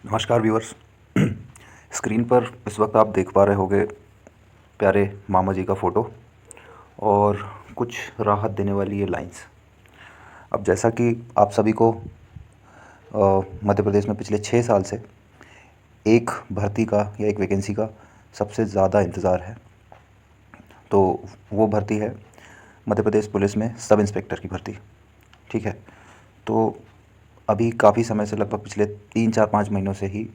नमस्कार viewers. Screen पर इस वक्त आप देख पा रहे होंगे प्यारे मामा जी का फ़ोटो और कुछ राहत देने वाली ये लाइंस। अब जैसा कि आप सभी को मध्य प्रदेश में पिछले 6 साल से एक भर्ती का या एक वैकेंसी का सबसे ज़्यादा इंतज़ार है, तो वो भर्ती है मध्य प्रदेश पुलिस में सब इंस्पेक्टर की भर्ती। ठीक है, तो अभी काफ़ी समय से, लगभग पिछले 3 4 5 महीनों से ही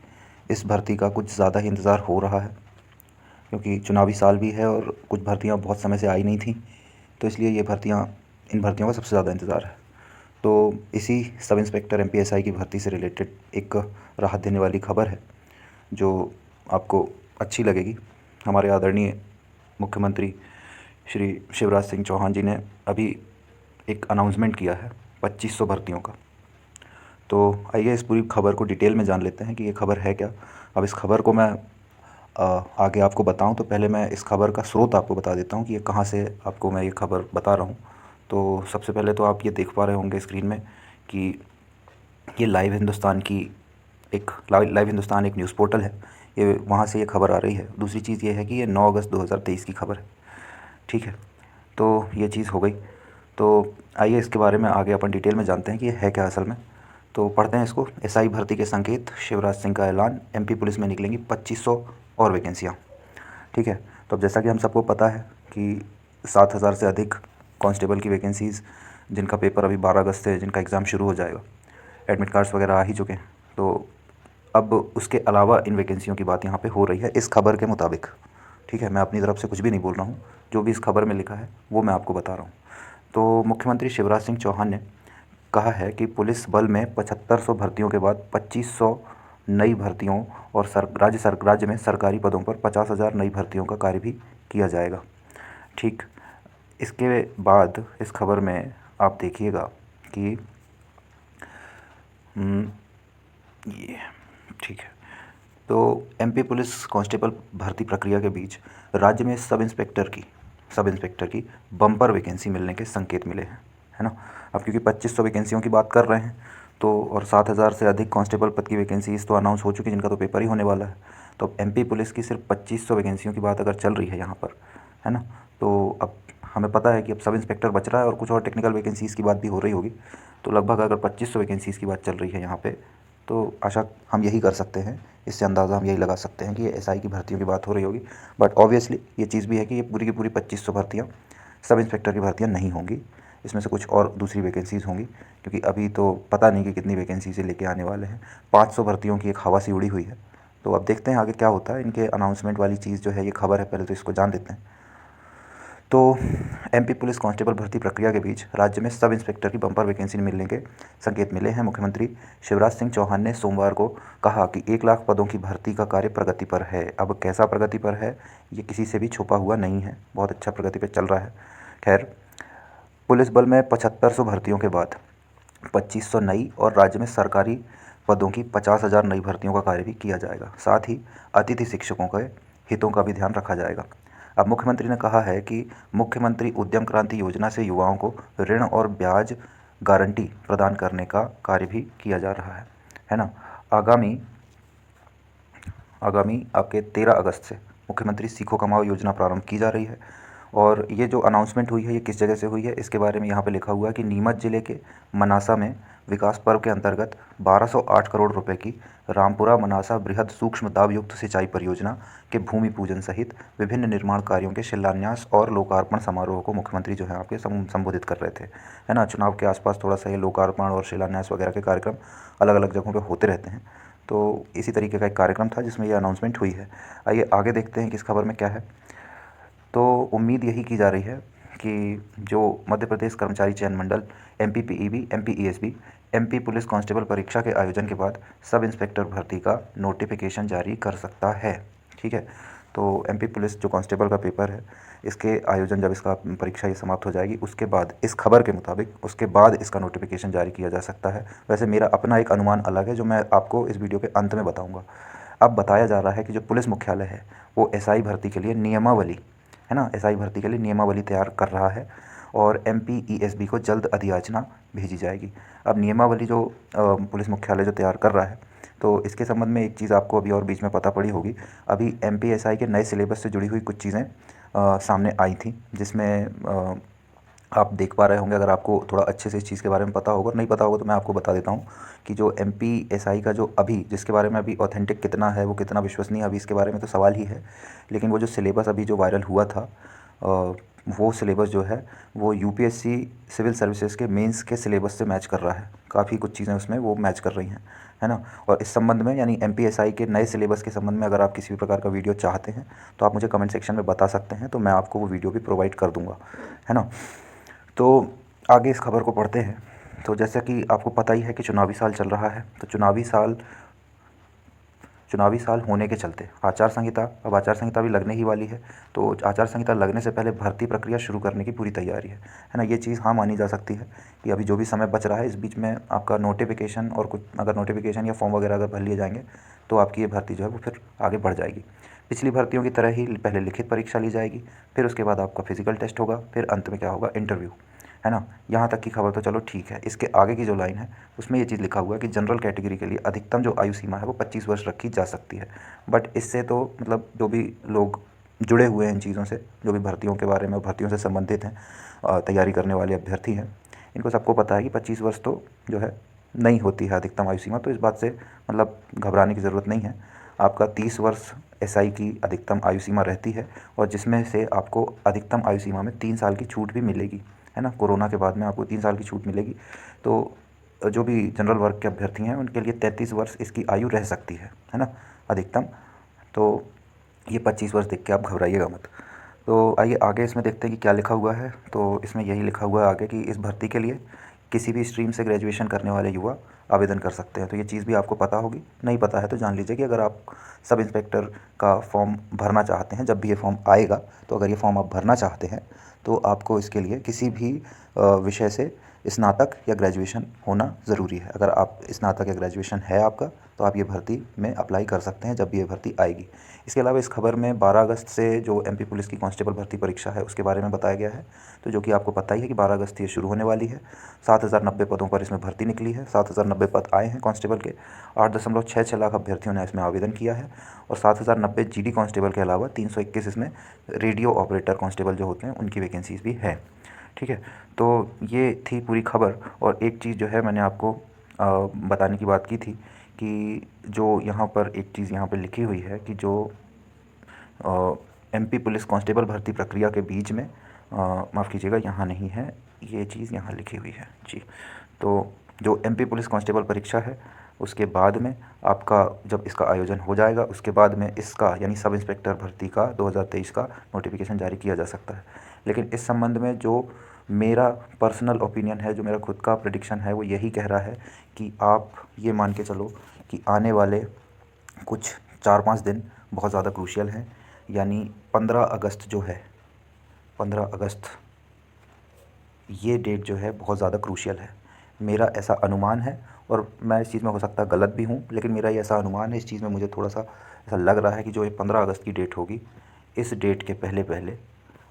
इस भर्ती का कुछ ज़्यादा ही इंतज़ार हो रहा है, क्योंकि चुनावी साल भी है और कुछ भर्तियां बहुत समय से आई नहीं थी, तो इसलिए इन भर्तियों का सबसे ज़्यादा इंतज़ार है। तो इसी सब इंस्पेक्टर एमपीएसआई की भर्ती से रिलेटेड एक राहत देने वाली खबर है जो आपको अच्छी लगेगी। हमारे आदरणीय मुख्यमंत्री श्री शिवराज सिंह चौहान जी ने अभी एक अनाउंसमेंट किया है 2500 भर्तियों का। तो आइए इस पूरी खबर को डिटेल में जान लेते हैं कि ये खबर है क्या। अब इस खबर को मैं आगे आपको बताऊं तो पहले मैं इस खबर का स्रोत आपको बता देता हूं कि ये कहां से आपको मैं ये खबर बता रहा हूं। तो सबसे पहले तो आप ये देख पा रहे होंगे स्क्रीन में कि ये लाइव हिंदुस्तान की लाइव हिंदुस्तान एक न्यूज़ पोर्टल है, ये वहाँ से ये खबर आ रही है। दूसरी चीज़ ये है कि ये 9 अगस्त 2023 की खबर है। ठीक है, तो ये चीज़ हो गई। तो आइए इसके बारे में आगे अपन डिटेल में जानते हैं कि ये है क्या असल में। तो पढ़ते हैं इसको। एसआई भर्ती के संकेत, शिवराज सिंह का ऐलान, एमपी पुलिस में निकलेंगी 2500 और वैकेंसियाँ। ठीक है, तो अब जैसा कि हम सबको पता है कि 7,000 से अधिक कांस्टेबल की वैकेंसीज़, जिनका पेपर अभी 12 अगस्त से जिनका एग्ज़ाम शुरू हो जाएगा, एडमिट कार्ड्स वगैरह आ ही चुके हैं। तो अब उसके अलावा इन वैकेंसियों की बात यहाँ पे हो रही है इस खबर के मुताबिक। ठीक है, मैं अपनी तरफ से कुछ भी नहीं बोल रहा हूँ, जो भी इस खबर में लिखा है वो मैं आपको बता रहा हूँ। तो मुख्यमंत्री शिवराज सिंह चौहान ने कहा है कि पुलिस बल में 7500 भर्तियों के बाद 2500 नई भर्तियों और राज्य में सरकारी पदों पर 50,000 नई भर्तियों का कार्य भी किया जाएगा। ठीक, इसके बाद इस खबर में आप देखिएगा कि ये ठीक है, तो एमपी पुलिस कांस्टेबल भर्ती प्रक्रिया के बीच राज्य में सब इंस्पेक्टर की बम्पर वैकेंसी मिलने के संकेत मिले हैं, है ना। अब क्योंकि 2500 वैकेंसियों की बात कर रहे हैं, तो और 7,000 से अधिक कांस्टेबल पद की वैकेंसीज तो अनाउंस हो चुकी, जिनका तो पेपर ही होने वाला है। तो अब एमपी पुलिस की सिर्फ 2500 वैकेंसियों की बात अगर चल रही है यहाँ पर, है ना, तो अब हमें पता है कि अब सब इंस्पेक्टर बच रहा है और कुछ और टेक्निकल वैकेंसीज़ की बात भी हो रही होगी। तो लगभग अगर 2500 वैकेंसीज़ की बात चल रही है यहाँ पे, तो आशा हम यही कर सकते हैं, इससे अंदाज़ा हम यही लगा सकते हैं कि ये एसआई की भर्तियों की बात हो रही होगी। बट ऑब्वियसली ये चीज़ भी है कि ये पूरी की पूरी 2500 भर्तियाँ सब इंस्पेक्टर की भर्तियाँ नहीं होंगी, इसमें से कुछ और दूसरी वैकेंसीज़ होंगी, क्योंकि अभी तो पता नहीं कि कितनी वैकेंसी से लेके आने वाले हैं। 500 भर्तियों की एक हवा सी उड़ी हुई है, तो अब देखते हैं आगे क्या होता है। इनके अनाउंसमेंट वाली चीज़ जो है, ये खबर है, पहले तो इसको जान लेते हैं। तो एमपी पुलिस कांस्टेबल भर्ती प्रक्रिया के बीच राज्य में सब इंस्पेक्टर की बम्पर वैकेंसी मिलने के संकेत मिले हैं। मुख्यमंत्री शिवराज सिंह चौहान ने सोमवार को कहा कि 1 लाख पदों की भर्ती का कार्य प्रगति पर है। अब कैसा प्रगति पर है, ये किसी से भी छुपा हुआ नहीं है, बहुत अच्छा प्रगति पर चल रहा है। खैर, पुलिस बल में 7500 भर्तियों के बाद 2500 नई और राज्य में सरकारी पदों की 50,000 नई भर्तियों का कार्य भी किया जाएगा। साथ ही अतिथि शिक्षकों के हितों का भी ध्यान रखा जाएगा। अब मुख्यमंत्री ने कहा है कि मुख्यमंत्री उद्यम क्रांति योजना से युवाओं को ऋण और ब्याज गारंटी प्रदान करने का कार्य भी किया जा रहा है ना। आगामी आगामी आपके 13 अगस्त से मुख्यमंत्री सीखो कमाओ योजना प्रारंभ की जा रही है। और ये जो अनाउंसमेंट हुई है, ये किस जगह से हुई है, इसके बारे में यहाँ पे लिखा हुआ है कि नीमच जिले के मनासा में विकास पर्व के अंतर्गत 1208 करोड़ रुपए की रामपुरा मनासा बृहद सूक्ष्म दाब युक्त सिंचाई परियोजना के भूमि पूजन सहित विभिन्न निर्माण कार्यों के शिलान्यास और लोकार्पण समारोह को मुख्यमंत्री जो है आपके संबोधित कर रहे थे, है ना। चुनाव के आसपास थोड़ा सा ये लोकार्पण और शिलान्यास वगैरह के कार्यक्रम अलग अलग जगहों पर होते रहते हैं, तो इसी तरीके का एक कार्यक्रम था जिसमें ये अनाउंसमेंट हुई है। आइए आगे देखते हैं कि इस खबर में क्या है। तो उम्मीद यही की जा रही है कि जो मध्य प्रदेश कर्मचारी चयन मंडल एमपीपीईबी, एमपीईएसबी, एमपी पुलिस कांस्टेबल परीक्षा के आयोजन के बाद सब इंस्पेक्टर भर्ती का नोटिफिकेशन जारी कर सकता है। ठीक है, तो एमपी पुलिस जो कांस्टेबल का पेपर है, इसके आयोजन, जब इसका परीक्षा ये समाप्त हो जाएगी, उसके बाद इस खबर के मुताबिक उसके बाद इसका नोटिफिकेशन जारी किया जा सकता है। वैसे मेरा अपना एक अनुमान अलग है, जो मैं आपको इस वीडियो के अंत में बताऊँगा। अब बताया जा रहा है कि जो पुलिस मुख्यालय है वो एसआई भर्ती के लिए नियमावली, है ना, एसआई भर्ती के लिए नियमावली तैयार कर रहा है और एमपीईएसबी को जल्द अधियाचना भेजी जाएगी। अब नियमावली जो पुलिस मुख्यालय जो तैयार कर रहा है, तो इसके संबंध में एक चीज़ आपको अभी और बीच में पता पड़ी होगी, अभी एमपीएसआई के नए सिलेबस से जुड़ी हुई कुछ चीज़ें सामने आई थी, जिसमें आप देख पा रहे होंगे। अगर आपको थोड़ा अच्छे से इस चीज़ के बारे में पता होगा, नहीं पता होगा तो मैं आपको बता देता हूँ कि जो एमपीएसआई का जो अभी जिसके बारे में अभी ऑथेंटिक कितना है, वो कितना विश्वसनीय, अभी इसके बारे में तो सवाल ही है। लेकिन वो जो सिलेबस अभी जो वायरल हुआ था, वो सिलेबस जो है वो यूपीएससी सिविल सर्विसेज के मेंस के सिलेबस से मैच कर रहा है। काफ़ी कुछ चीज़ें उसमें वो मैच कर रही हैं, है ना। और इस संबंध में यानी एमपीएसआई के नए सिलेबस के संबंध में अगर आप किसी भी प्रकार का वीडियो चाहते हैं तो आप मुझे कमेंट सेक्शन में बता सकते हैं, तो मैं आपको वो वीडियो भी प्रोवाइड कर दूँगा, है ना। तो आगे इस खबर को पढ़ते हैं। तो जैसा कि आपको पता ही है कि चुनावी साल चल रहा है, तो चुनावी साल होने के चलते आचार संहिता, अब आचार संहिता भी लगने ही वाली है। तो आचार संहिता लगने से पहले भर्ती प्रक्रिया शुरू करने की पूरी तैयारी है ना। ये चीज़ हाँ मानी जा सकती है कि अभी जो भी समय बच रहा है, इस बीच में आपका नोटिफिकेशन और कुछ अगर नोटिफिकेशन या फॉर्म वगैरह अगर भर लिए जाएंगे तो आपकी ये भर्ती जो है वो फिर आगे बढ़ जाएगी। पिछली भर्तियों की तरह ही पहले लिखित परीक्षा ली जाएगी, फिर उसके बाद आपका फिजिकल टेस्ट होगा, फिर अंत में क्या होगा, इंटरव्यू, है ना। यहाँ तक की खबर तो चलो ठीक है। इसके आगे की जो लाइन है उसमें ये चीज़ लिखा हुआ है कि जनरल कैटेगरी के लिए अधिकतम जो आयु सीमा है वो 25 वर्ष रखी जा सकती है। बट इससे तो मतलब जो भी लोग जुड़े हुए हैं इन चीज़ों से, जो भी भर्तियों के बारे में, भर्तियों से संबंधित हैं, तैयारी करने वाले अभ्यर्थी हैं, इनको सबको पता है कि 25 वर्ष तो जो है नहीं होती है अधिकतम आयु सीमा। तो इस बात से मतलब घबराने की ज़रूरत नहीं है। आपका 30 वर्ष एसआई की अधिकतम आयु सीमा रहती है, और जिसमें से आपको अधिकतम आयु सीमा में 3 साल की छूट भी मिलेगी, है ना। कोरोना के बाद में आपको 3 साल की छूट मिलेगी। तो जो भी जनरल वर्ग के अभ्यर्थी हैं उनके लिए 33 वर्ष इसकी आयु रह सकती है ना, अधिकतम। तो ये 25 वर्ष देख के आप घबराइएगा मत। तो आइए आगे इसमें देखते हैं कि क्या लिखा हुआ है। तो इसमें यही लिखा हुआ है आगे कि इस भर्ती के लिए किसी भी स्ट्रीम से ग्रेजुएशन करने वाले युवा आवेदन कर सकते हैं। तो ये चीज़ भी आपको पता होगी, नहीं पता है तो जान लीजिए कि अगर आप सब इंस्पेक्टर का फॉर्म भरना चाहते हैं, जब भी ये फॉर्म आएगा, तो अगर ये फॉर्म आप भरना चाहते हैं तो आपको इसके लिए किसी भी विषय से स्नातक या ग्रेजुएशन होना ज़रूरी है। अगर आप स्नातक या ग्रेजुएशन है आपका, तो आप ये भर्ती में अप्लाई कर सकते हैं जब भी ये भर्ती आएगी। इसके अलावा इस खबर में 12 अगस्त से जो एमपी पुलिस की कांस्टेबल भर्ती परीक्षा है उसके बारे में बताया गया है। तो जो कि आपको पता ही है कि 12 अगस्त ये शुरू होने वाली है। 7090 पदों पर इसमें भर्ती निकली है। 7090 पद आए हैं कांस्टेबल के। 8.66 लाख अभ्यर्थियों ने इसमें आवेदन किया है। और 7090 जीडी कांस्टेबल के अलावा 321 इसमें रेडियो ऑपरेटर कांस्टेबल जो होते हैं उनकी वैकेंसीज़ भी हैं। ठीक है, तो ये थी पूरी खबर। और एक चीज़ जो है मैंने आपको बताने की बात की थी कि जो यहाँ पर एक चीज़ यहाँ पे लिखी हुई है कि जो एमपी पुलिस कांस्टेबल भर्ती प्रक्रिया के बीच में, माफ़ कीजिएगा यहाँ नहीं है, ये चीज़ यहाँ लिखी हुई है जी। तो जो एमपी पुलिस कांस्टेबल परीक्षा है उसके बाद में आपका जब इसका आयोजन हो जाएगा, उसके बाद में इसका यानी सब इंस्पेक्टर भर्ती का 2023 का नोटिफिकेशन जारी किया जा सकता है। लेकिन इस संबंध में जो मेरा पर्सनल ओपिनियन है, जो मेरा खुद का प्रेडिक्शन है, वो यही कह रहा है कि आप ये मान के चलो कि आने वाले कुछ 4-5 दिन बहुत ज़्यादा क्रूशियल हैं। यानी 15 अगस्त जो है, 15 अगस्त ये डेट जो है बहुत ज़्यादा क्रूशियल है। मेरा ऐसा अनुमान है, और मैं इस चीज़ में हो सकता है गलत भी हूँ, लेकिन मेरा ये ऐसा अनुमान है, इस चीज़ में मुझे थोड़ा सा ऐसा लग रहा है कि जो ये 15 अगस्त की डेट होगी, इस डेट के पहले पहले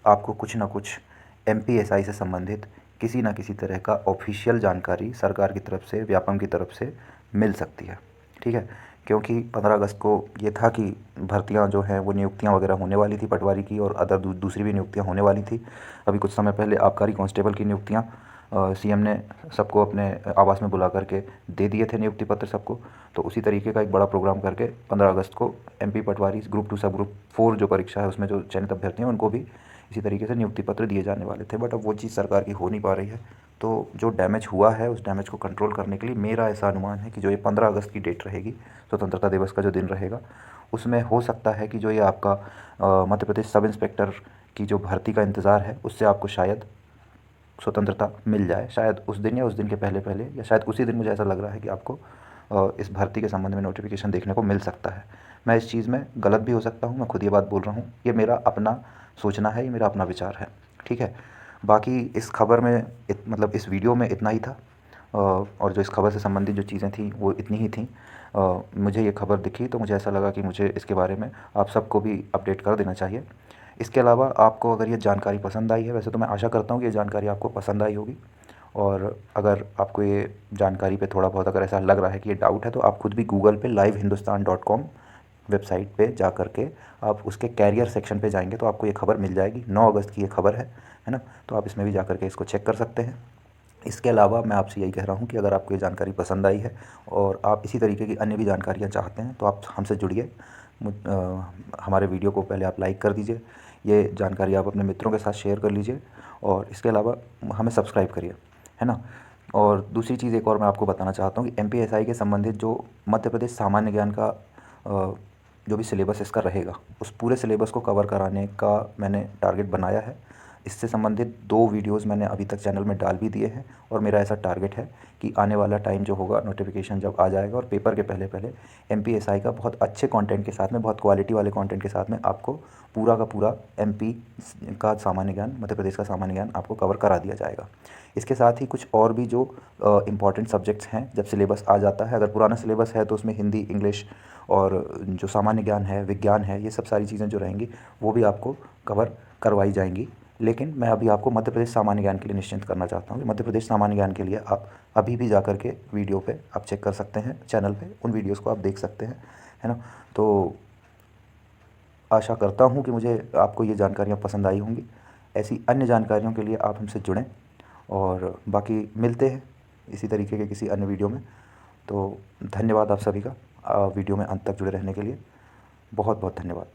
आपको कुछ ना कुछ एमपीएसआई से संबंधित किसी न किसी तरह का ऑफिशियल जानकारी सरकार की तरफ से, व्यापम की तरफ से मिल सकती है। ठीक है, क्योंकि 15 अगस्त को ये था कि भर्तियां जो हैं वो नियुक्तियां वगैरह होने वाली थी, पटवारी की और अदर दूसरी भी नियुक्तियां होने वाली थी। अभी कुछ समय पहले आबकारी कांस्टेबल की नियुक्तियां सीएम ने सबको अपने आवास में बुला करके दे दिए थे नियुक्ति पत्र सबको। तो उसी तरीके का एक बड़ा प्रोग्राम करके 15 अगस्त को एमपी पटवारी ग्रुप 2 सब ग्रुप 4 जो परीक्षा है उसमें जो चयनित अभ्यर्थी हैं उनको भी इसी तरीके से नियुक्ति पत्र दिए जाने वाले थे। बट अब वो चीज़ सरकार की हो नहीं पा रही है। तो जो डैमेज हुआ है उस डैमेज को कंट्रोल करने के लिए मेरा ऐसा अनुमान है कि जो ये 15 अगस्त की डेट रहेगी, स्वतंत्रता दिवस का जो दिन रहेगा, उसमें हो सकता है कि जो ये आपका मध्य प्रदेश सब इंस्पेक्टर की जो भर्ती का इंतज़ार है उससे आपको शायद स्वतंत्रता मिल जाए। शायद उस दिन या उस दिन के पहले पहले या शायद उसी दिन, मुझे ऐसा लग रहा है कि आपको इस भर्ती के संबंध में नोटिफिकेशन देखने को मिल सकता है। मैं इस चीज़ में गलत भी हो सकता हूँ, मैं खुद ये बात बोल रहा हूँ, ये मेरा अपना सोचना है, ये मेरा अपना विचार है। ठीक है, बाकी इस खबर में मतलब इस वीडियो में इतना ही था। और जो इस खबर से संबंधित जो चीज़ें थी वो इतनी ही थी। मुझे ये खबर दिखी तो मुझे ऐसा लगा कि मुझे इसके बारे में आप सबको भी अपडेट कर देना चाहिए। इसके अलावा आपको अगर ये जानकारी पसंद आई है, वैसे तो मैं आशा करता हूँ कि ये जानकारी आपको पसंद आई होगी, और अगर आपको ये जानकारी पे थोड़ा बहुत अगर ऐसा लग रहा है कि ये डाउट है, तो आप खुद भी गूगल पे livehindustan.com वेबसाइट पे जा कर के आप उसके कैरियर सेक्शन पे जाएंगे तो आपको ये खबर मिल जाएगी। 9 अगस्त की ये खबर है ना। तो आप इसमें भी जा कर के इसको चेक कर सकते हैं। इसके अलावा मैं आपसे यही कह रहा हूँ कि अगर आपको ये जानकारी पसंद आई है और आप इसी तरीके की अन्य भी जानकारियाँ चाहते हैं, तो आप हमसे जुड़िए। हमारे वीडियो को पहले आप लाइक कर दीजिए, ये जानकारी आप अपने मित्रों के साथ शेयर कर लीजिए, और इसके अलावा हमें सब्सक्राइब करिए, है ना। और दूसरी चीज़ एक और मैं आपको बताना चाहता हूँ कि MPSI के संबंधित जो मध्य प्रदेश सामान्य ज्ञान का जो भी सिलेबस इसका रहेगा, उस पूरे सिलेबस को कवर कराने का मैंने टारगेट बनाया है। इससे संबंधित 2 वीडियोस मैंने अभी तक चैनल में डाल भी दिए हैं, और मेरा ऐसा टारगेट है कि आने वाला टाइम जो होगा, नोटिफिकेशन जब आ जाएगा और पेपर के पहले पहले MPSI का बहुत अच्छे कंटेंट के साथ में, बहुत क्वालिटी वाले कंटेंट के साथ में आपको पूरा का पूरा MP का सामान्य ज्ञान, मध्य प्रदेश का सामान्य ज्ञान आपको कवर करा दिया जाएगा। इसके साथ ही कुछ और भी जो इम्पॉर्टेंट सब्जेक्ट्स हैं, जब सिलेबस आ जाता है, अगर पुराना सिलेबस है तो उसमें हिंदी, इंग्लिश और जो सामान्य ज्ञान है, विज्ञान है, ये सब सारी चीज़ें जो रहेंगी वो भी आपको कवर करवाई जाएंगी। लेकिन मैं अभी आपको मध्य प्रदेश सामान्य ज्ञान के लिए निश्चिंत करना चाहता हूँ कि मध्य प्रदेश सामान्य ज्ञान के लिए आप अभी भी जा कर के वीडियो पे आप चेक कर सकते हैं, चैनल पे उन वीडियोस को आप देख सकते हैं, है ना। तो आशा करता हूँ कि मुझे आपको ये जानकारियाँ पसंद आई होंगी। ऐसी अन्य जानकारियों के लिए आप हमसे जुड़ें, और बाकी मिलते हैं इसी तरीके के किसी अन्य वीडियो में। तो धन्यवाद आप सभी का वीडियो में अंत तक जुड़े रहने के लिए। बहुत बहुत धन्यवाद।